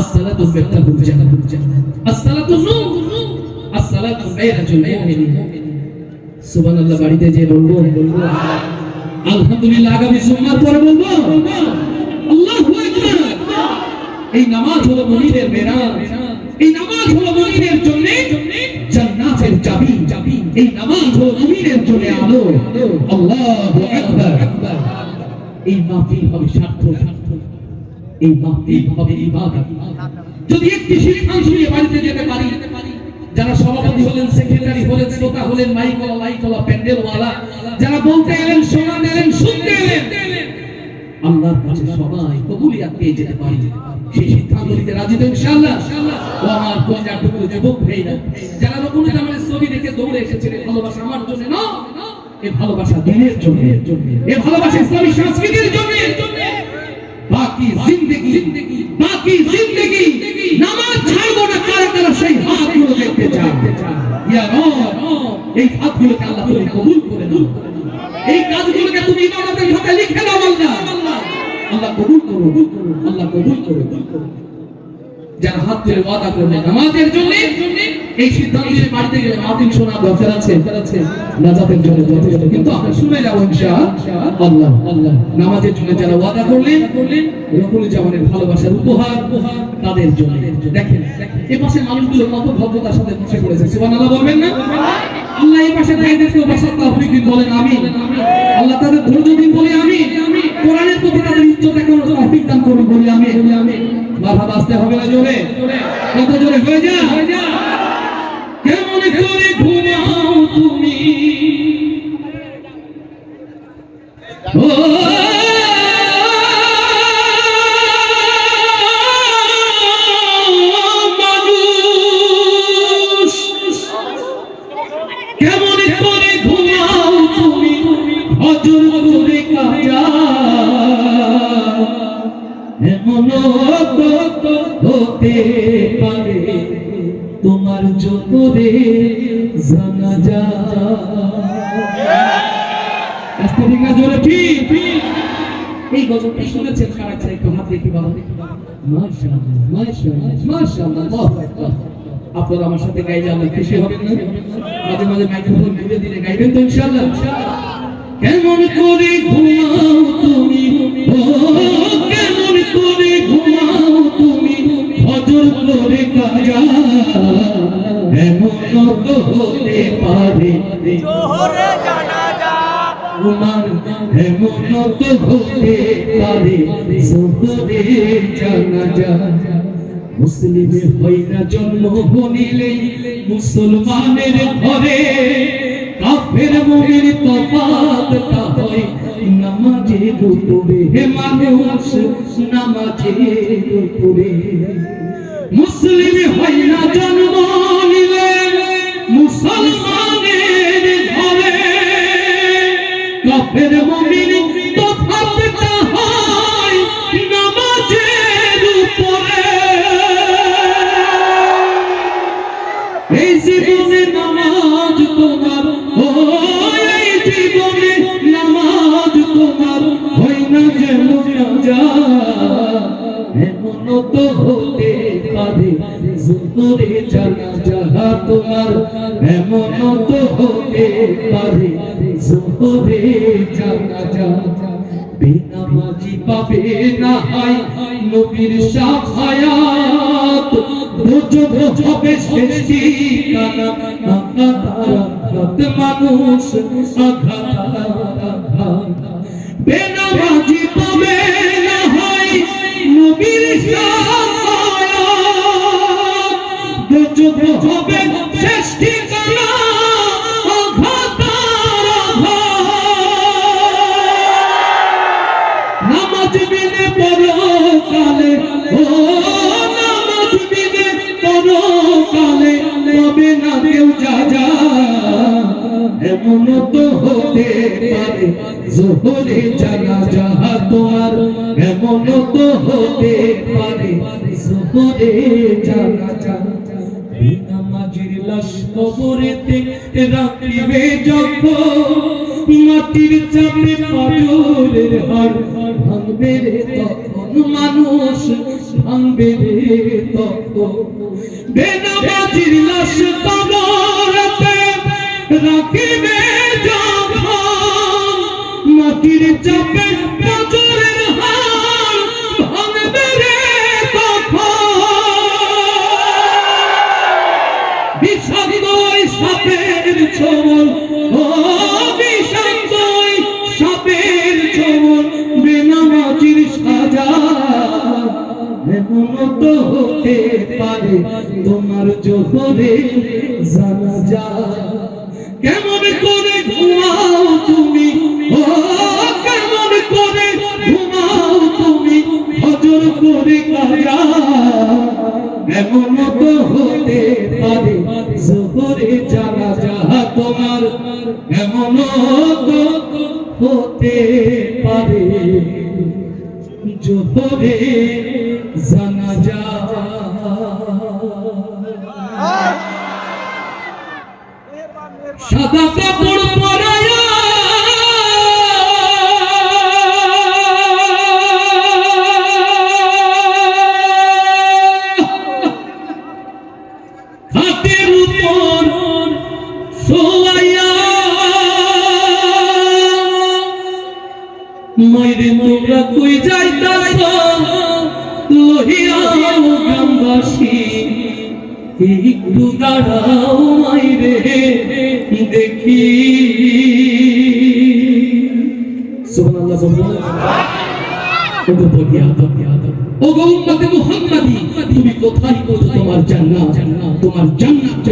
আসসালাতু মিফতাহুল জান্নাহ, আসসালাতু নূর, আসসালাতু বাইরাতুল মুমিনিন। সুবহানাল্লাহ। বাড়িতে যে বলবো আলহামদুলিল্লাহ, আগামী সোমবার পরে বলবো আল্লাহু আকবার। এই নামাজ হলো মুমিনের মেরাজ, এই নামাজ হলো মুমিনের জন্য জান্নাতের চাবি। এই নামাজ হলো মুমিনের জন্য আলো। আল্লাহু আকবার। এই মাহফিল হবে সার্থক, এই মাহফিল হবে ইবাদত। যদি একটি সিদ্ধান্ত নিয়ে বাড়িতে যেতে পারি, যারা সভাপতি হলেন, সেক্রেটারি হলেন, শ্রোতা হলেন, মাইকওয়ালা, লাইটওয়ালা, প্যান্ডেলওয়ালা, যারা বলতে এলেন, শোনাতে এলেন, শুনতে এলেন, আল্লাহর কাছে সবাই কবুলিয়াত পেয়ে যেতে পারি, সেই সিদ্ধান্ত নিতে রাজি তো ইনশাআল্লাহ? ও আমার কলিজার টুকরো যুবক ভাইরা, যারা রকুল জামালের ছবি দেখে দৌড়ে এসেছিলেন, ভালোবাসা আমার জন্য না, এই ভালোবাসা দিনের জন্য, এই ভালোবাসা ইসলামী সংস্কৃতির জন্য। বাকি জিন্দেগি নামাজ ছাড়বো না, কারা কারা সেই হাতগুলো দেখতে চান? ইয়া রব, এই হাতগুলোকে আল্লাহ তুমি কবুল করে নাও, এই কাজগুলোকে তুমি ইবাদতের খাতায় লিখে নাও। আল্লাহ কবুল করো, আল্লাহ কবুল করো। যারা হাত তুলে ওয়াদা করবে নামাজের জন্য, এই সিদ্ধান্ত নিয়ে বাড়িতে গেলে মাহফিল শোনা দরকার আছে, নাজাতের জন্য যথেষ্ট। কিন্তু আমরা শুনে যাবো ইনশাআল্লাহ। নামাজের জন্য যারা ওয়াদা করলেন, রকুল জামানের ভালোবাসার উপহার তাদের জন্য। দেখেন এই পাশে মানুষগুলো কত ভদ্রতার সাথে বসে পড়েছে, সুবহানাল্লাহ বলবেন না? আল্লাহ এই পাশে ভাইদেরকে বসার তৌফিক দিন, বলেন আমিন। আল্লাহ তাদের ধৈর্য দিন, বলি আমিন। কোরআনের প্রতি তাদের ইজ্জত এখন তৌফিক দান করুন, বলি আমিন। মারহাবা। আসতে হবে না জোরে? কত জোরে হয়ে যা? কেমন করে ঘুমাও তুমি ও মানুষ, কেমন করে ঘুমাও তুমি হজর করে কাজা, এমন হতে পারে তোমার জোরে জানাজা। আস্তে ঠিক না জোরে? ঠিক। এই গজলটা শুনেছেন কারা কারা? একটু হাত দেখি বাবা। মাশাআল্লাহ, মাশাআল্লাহ, মাশাআল্লাহ, আল্লাহু আকবার। আপনারা আমার সাথে গাইলে আমরা খুশি হবেন না? মাঝে মাঝে মাইক্রোফোন ঘুরে দিলে গাইবেন তো ইনশাআল্লাহ? কেমন করে ঘুমাও তুমি ও, কেমন করে ঘুমাও তুমি হজর করে কাজা, এমন তো হতে পারে জোহরে জানাজা তোমার, এমন তো হতে পারে জোহরে জানাজা। মুসলিমে হই না জন্ম বনিলে মুসলমানের ঘরে, কাফের মুমিন তফাৎটা হয় নামাজের উপরে। হে মানুষ নামাজের উপরে, মুসলিম হয় না জন্ম নিলে মুসলমানের ঘরে, কাফের মুমিন তফাৎটা হয় নামাজের উপরে। এই জীবনে নামাজ তোমার, ও এই জীবনে নামাজ তোমার হয় না যে মুনাজা, এমন তো হতে পারে জোহরে জানাজা তোমার, এমন তো হতে পারে জোহরে জানাজা। বেনামাজি পাবে না হয় নবীর শাফায়াত, দোজখ হবে শেষ ঠিকানা, আঘাত মানুষ আঘাত। বেনামাজি পাবে না হয় নবীর শাফায়াত, দোজখ হবে শেষ ঠিকানা, আঘাত। নামাজ বিনে পরকালে, ও নামাজ বিনে পরকালে তবে না কেউ যা, এমন তো হতে পারে জোহরে জানাজা তোমার, এমন তো হতে পারে জোহরে জানাজা। নামাজের লাশ কবরেতে রাখিবে যখন, মাটির চাপে পাথরের হাড় ভাঙবে রে তখন, মানুষ ভাঙবে রে তত্ত্ব বেনামাজির লাশ কবরেতে রাখিবে যখন মাটির চাপে নজরের হার ভাঙবে রে তখন বিষাক্ত সাপের ছোবল ও বিষাক্ত সাপের ছোবল বেনামাজির সাজা এমন তো হতে পারে তোমার জোহরে জানাজা কেমন করে ঘুমাও তুমি ও কেমন করে ঘুমাও তুমি হজর করে কাজা এমন তো হতে পারে জোহরে জানাজা তোমার এমন তো হতে পারে জোহরে জানাজা সাদা কাপড় পরায়া হাতের উপর শোয়াইয়া মাইরে তোমরা কই যাইতাছ লোহিয়া গ্রামবাসী একটু দাঁড়াও মাইরে দেখি সুবহানাল্লাহ বলুন ওগো বলিয়া ওগো উম্মতে মুহাম্মাদি তুমি কোথায় তোমার জান্নাত